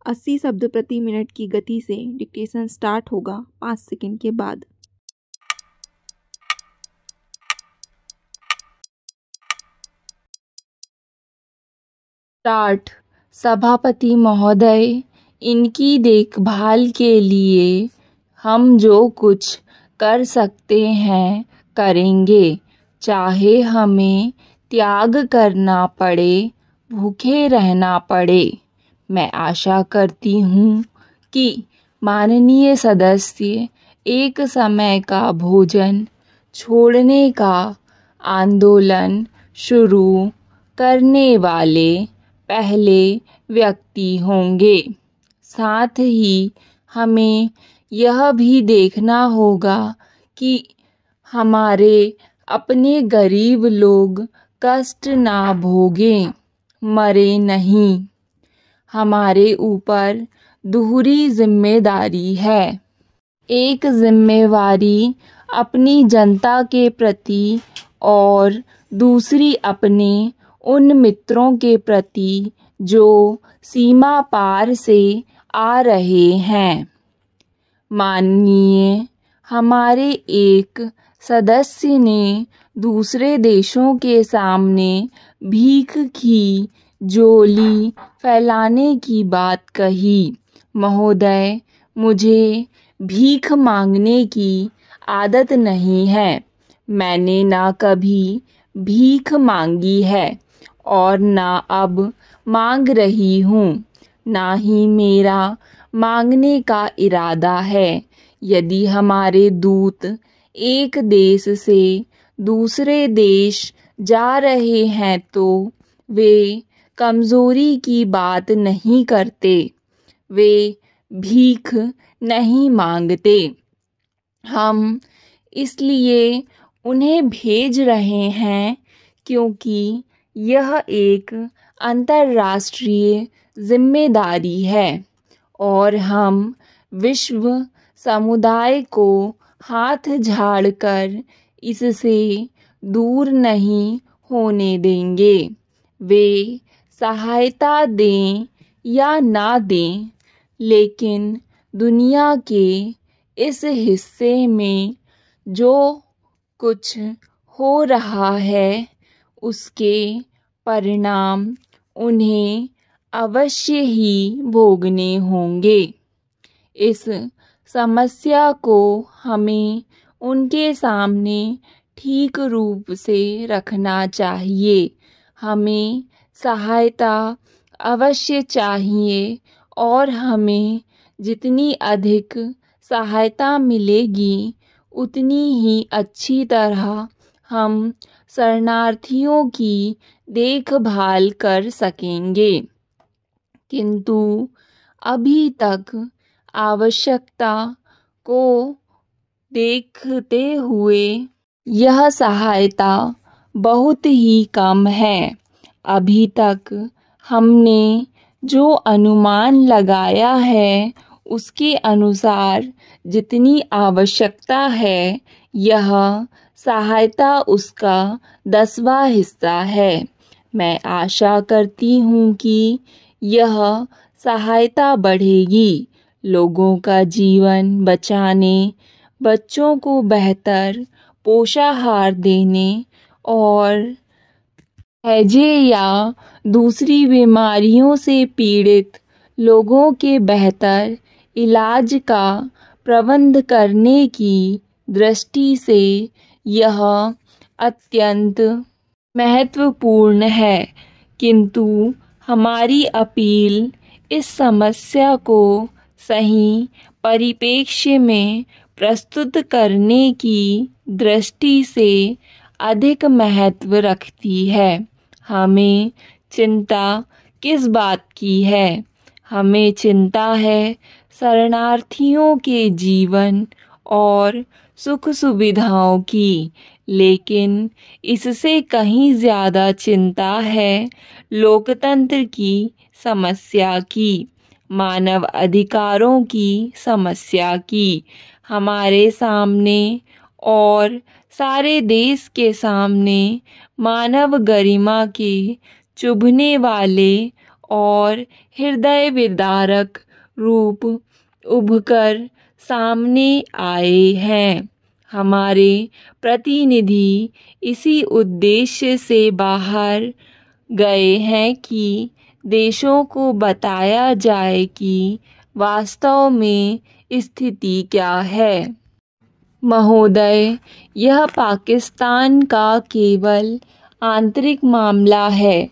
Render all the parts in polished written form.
80 शब्द प्रति मिनट की गति से डिक्टेशन स्टार्ट होगा 5 सेकंड के बाद। स्टार्ट। सभापति महोदय, इनकी देखभाल के लिए हम जो कुछ कर सकते हैं करेंगे, चाहे हमें त्याग करना पड़े, भूखे रहना पड़े। मैं आशा करती हूँ कि माननीय सदस्य एक समय का भोजन छोड़ने का आंदोलन शुरू करने वाले पहले व्यक्ति होंगे। साथ ही हमें यह भी देखना होगा कि हमारे अपने गरीब लोग कष्ट ना भोगें, मरे नहीं। हमारे ऊपर दोहरी जिम्मेदारी है। एक जिम्मेवारी अपनी जनता के प्रति और दूसरी अपने उन मित्रों के प्रति जो सीमा पार से आ रहे हैं। माननीय, हमारे एक सदस्य ने दूसरे देशों के सामने भीख की झोली फैलाने की बात कही। महोदय, मुझे भीख मांगने की आदत नहीं है। मैंने ना कभी भीख मांगी है और ना अब मांग रही हूँ, ना ही मेरा मांगने का इरादा है। यदि हमारे दूत एक देश से दूसरे देश जा रहे हैं तो वे कमज़ोरी की बात नहीं करते, वे भीख नहीं मांगते। हम इसलिए उन्हें भेज रहे हैं क्योंकि यह एक अंतर्राष्ट्रीय जिम्मेदारी है और हम विश्व समुदाय को हाथ झाड़कर इससे दूर नहीं होने देंगे। वे सहायता दें या ना दें, लेकिन दुनिया के इस हिस्से में जो कुछ हो रहा है उसके परिणाम उन्हें अवश्य ही भोगने होंगे। इस समस्या को हमें उनके सामने ठीक रूप से रखना चाहिए। हमें सहायता अवश्य चाहिए और हमें जितनी अधिक सहायता मिलेगी उतनी ही अच्छी तरह हम शरणार्थियों की देखभाल कर सकेंगे। किंतु अभी तक आवश्यकता को देखते हुए यह सहायता बहुत ही कम है। अभी तक हमने जो अनुमान लगाया है उसके अनुसार जितनी आवश्यकता है यह सहायता उसका 10वां हिस्सा है। मैं आशा करती हूँ कि यह सहायता बढ़ेगी। लोगों का जीवन बचाने, बच्चों को बेहतर पोषाहार देने और हैजे या दूसरी बीमारियों से पीड़ित लोगों के बेहतर इलाज का प्रबंध करने की दृष्टि से यह अत्यंत महत्वपूर्ण है। किंतु हमारी अपील इस समस्या को सही परिप्रेक्ष्य में प्रस्तुत करने की दृष्टि से अधिक महत्व रखती है। हमें चिंता किस बात की है? हमें चिंता है शरणार्थियों के जीवन और सुख सुविधाओं की, लेकिन इससे कहीं ज़्यादा चिंता है लोकतंत्र की समस्या की, मानव अधिकारों की समस्या की। हमारे सामने और सारे देश के सामने मानव गरिमा के चुभने वाले और हृदय विदारक रूप उभकर सामने आए हैं। हमारे प्रतिनिधि इसी उद्देश्य से बाहर गए हैं कि देशों को बताया जाए कि वास्तव में स्थिति क्या है। महोदय, यह पाकिस्तान का केवल आंतरिक मामला है।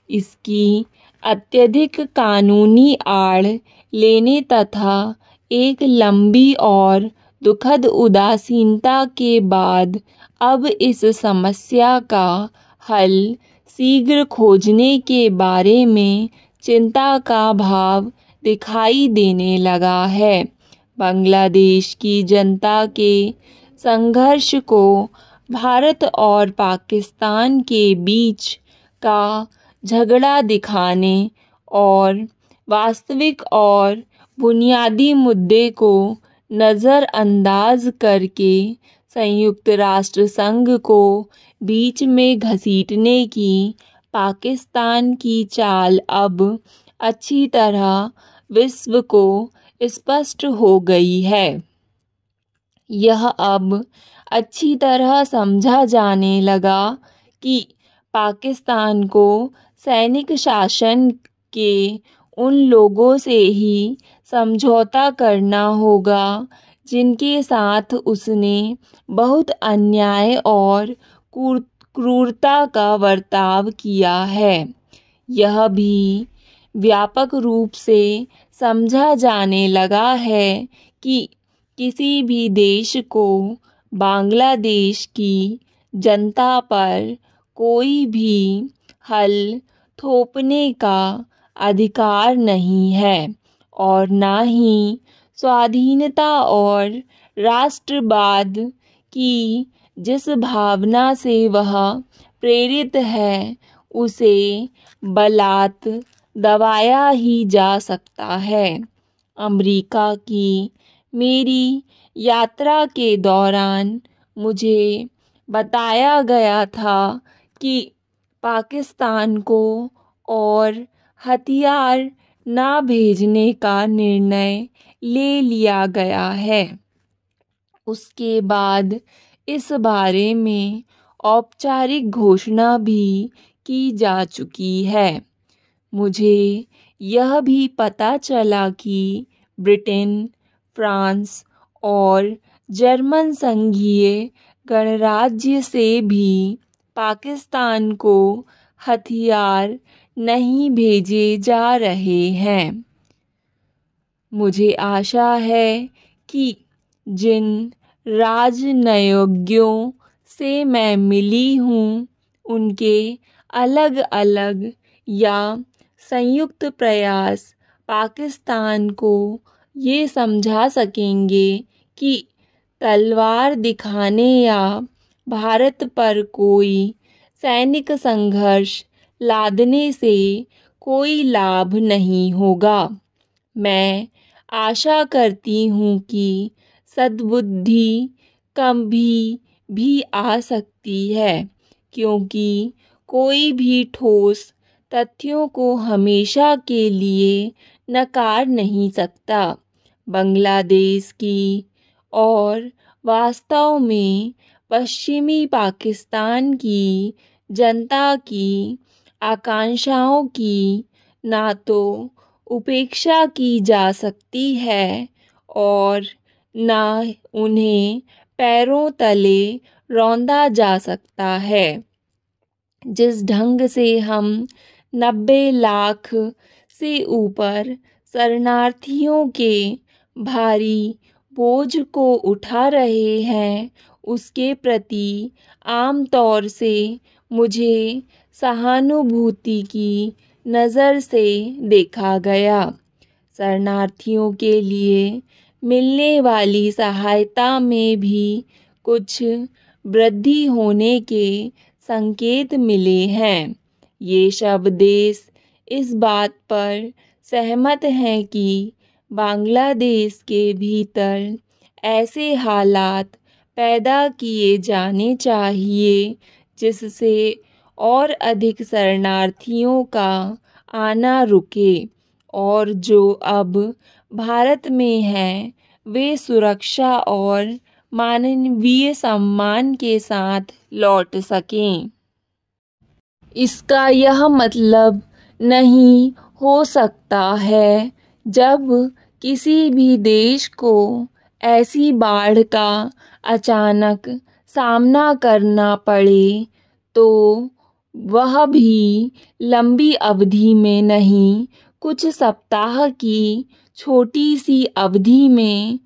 इसकी अत्यधिक कानूनी आड़ लेने तथा एक लंबी और दुखद उदासीनता के बाद अब इस समस्या का हल शीघ्र खोजने के बारे में चिंता का भाव दिखाई देने लगा है। बांग्लादेश की जनता के संघर्ष को भारत और पाकिस्तान के बीच का झगड़ा दिखाने और वास्तविक और बुनियादी मुद्दे को नज़रअंदाज करके संयुक्त राष्ट्र संघ को बीच में घसीटने की पाकिस्तान की चाल अब अच्छी तरह विश्व को स्पष्ट हो गई है। यह अब अच्छी तरह समझा जाने लगा कि पाकिस्तान को सैनिक शासन के उन लोगों से ही समझौता करना होगा जिनके साथ उसने बहुत अन्याय और क्रूरता का बर्ताव किया है। यह भी व्यापक रूप से समझा जाने लगा है कि किसी भी देश को बांग्लादेश की जनता पर कोई भी हल थोपने का अधिकार नहीं है और ना ही स्वाधीनता और राष्ट्रवाद की जिस भावना से वह प्रेरित है उसे बलात् दबाया ही जा सकता है। अमेरिका की मेरी यात्रा के दौरान मुझे बताया गया था कि पाकिस्तान को और हथियार ना भेजने का निर्णय ले लिया गया है। उसके बाद इस बारे में औपचारिक घोषणा भी की जा चुकी है। मुझे यह भी पता चला कि ब्रिटेन, फ्रांस और जर्मन संघीय गणराज्य से भी पाकिस्तान को हथियार नहीं भेजे जा रहे हैं। मुझे आशा है कि जिन राजनयज्ञों से मैं मिली हूँ उनके अलग अलग या संयुक्त प्रयास पाकिस्तान को ये समझा सकेंगे कि तलवार दिखाने या भारत पर कोई सैनिक संघर्ष लादने से कोई लाभ नहीं होगा। मैं आशा करती हूँ कि सद्बुद्धि कभी भी आ सकती है, क्योंकि कोई भी ठोस तथ्यों को हमेशा के लिए नकार नहीं सकता। बांग्लादेश की और वास्तव में पश्चिमी पाकिस्तान की जनता की आकांक्षाओं की ना तो उपेक्षा की जा सकती है और ना उन्हें पैरों तले रौंदा जा सकता है। जिस ढंग से हम 90 लाख से ऊपर शरणार्थियों के भारी बोझ को उठा रहे हैं उसके प्रति आम तौर से मुझे सहानुभूति की नज़र से देखा गया। शरणार्थियों के लिए मिलने वाली सहायता में भी कुछ वृद्धि होने के संकेत मिले हैं। ये सब देश इस बात पर सहमत हैं कि बांग्लादेश के भीतर ऐसे हालात पैदा किए जाने चाहिए जिससे और अधिक शरणार्थियों का आना रुके और जो अब भारत में हैं वे सुरक्षा और मानवीय सम्मान के साथ लौट सकें। इसका यह मतलब नहीं हो सकता है जब किसी भी देश को ऐसी बाढ़ का अचानक सामना करना पड़े तो वह भी लंबी अवधि में नहीं, कुछ सप्ताह की छोटी सी अवधि में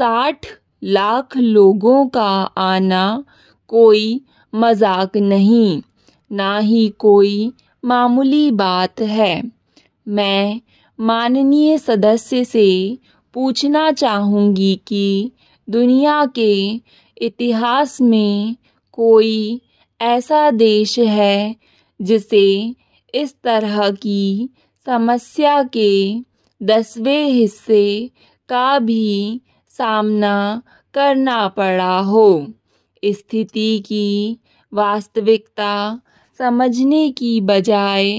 60 लाख लोगों का आना कोई मजाक नहीं, ना ही कोई मामूली बात है। मैं माननीय सदस्य से पूछना चाहूँगी कि दुनिया के इतिहास में कोई ऐसा देश है जिसे इस तरह की समस्या के 10वें हिस्से का भी सामना करना पड़ा हो। स्थिति की वास्तविकता समझने की बजाय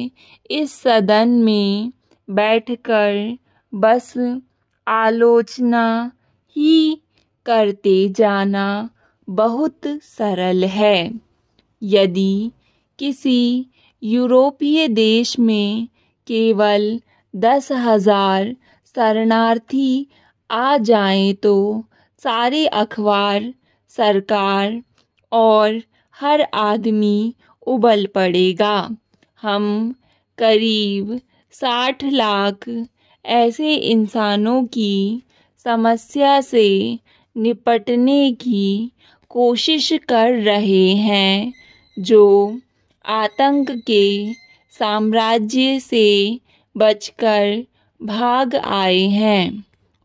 इस सदन में बैठकर बस आलोचना ही करते जाना बहुत सरल है। यदि किसी यूरोपीय देश में केवल 10,000 शरणार्थी आ जाएं तो सारे अखबार, सरकार और हर आदमी उबल पड़ेगा। हम करीब 60 लाख ऐसे इंसानों की समस्या से निपटने की कोशिश कर रहे हैं जो आतंक के साम्राज्य से बचकर भाग आए हैं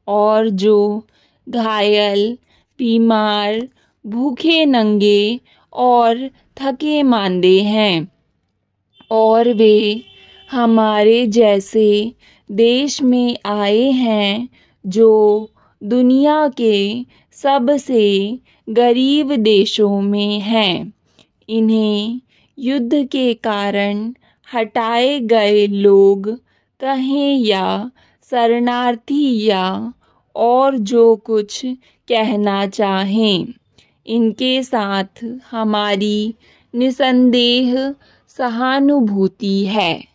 और जो घायल, बीमार, भूखे नंगे और थके मांदे हैं और वे हमारे जैसे देश में आए हैं जो दुनिया के सबसे गरीब देशों में हैं। इन्हें युद्ध के कारण हटाए गए लोग कहें या शरणार्थी या और जो कुछ कहना चाहें, इनके साथ हमारी निसंदेह सहानुभूति है।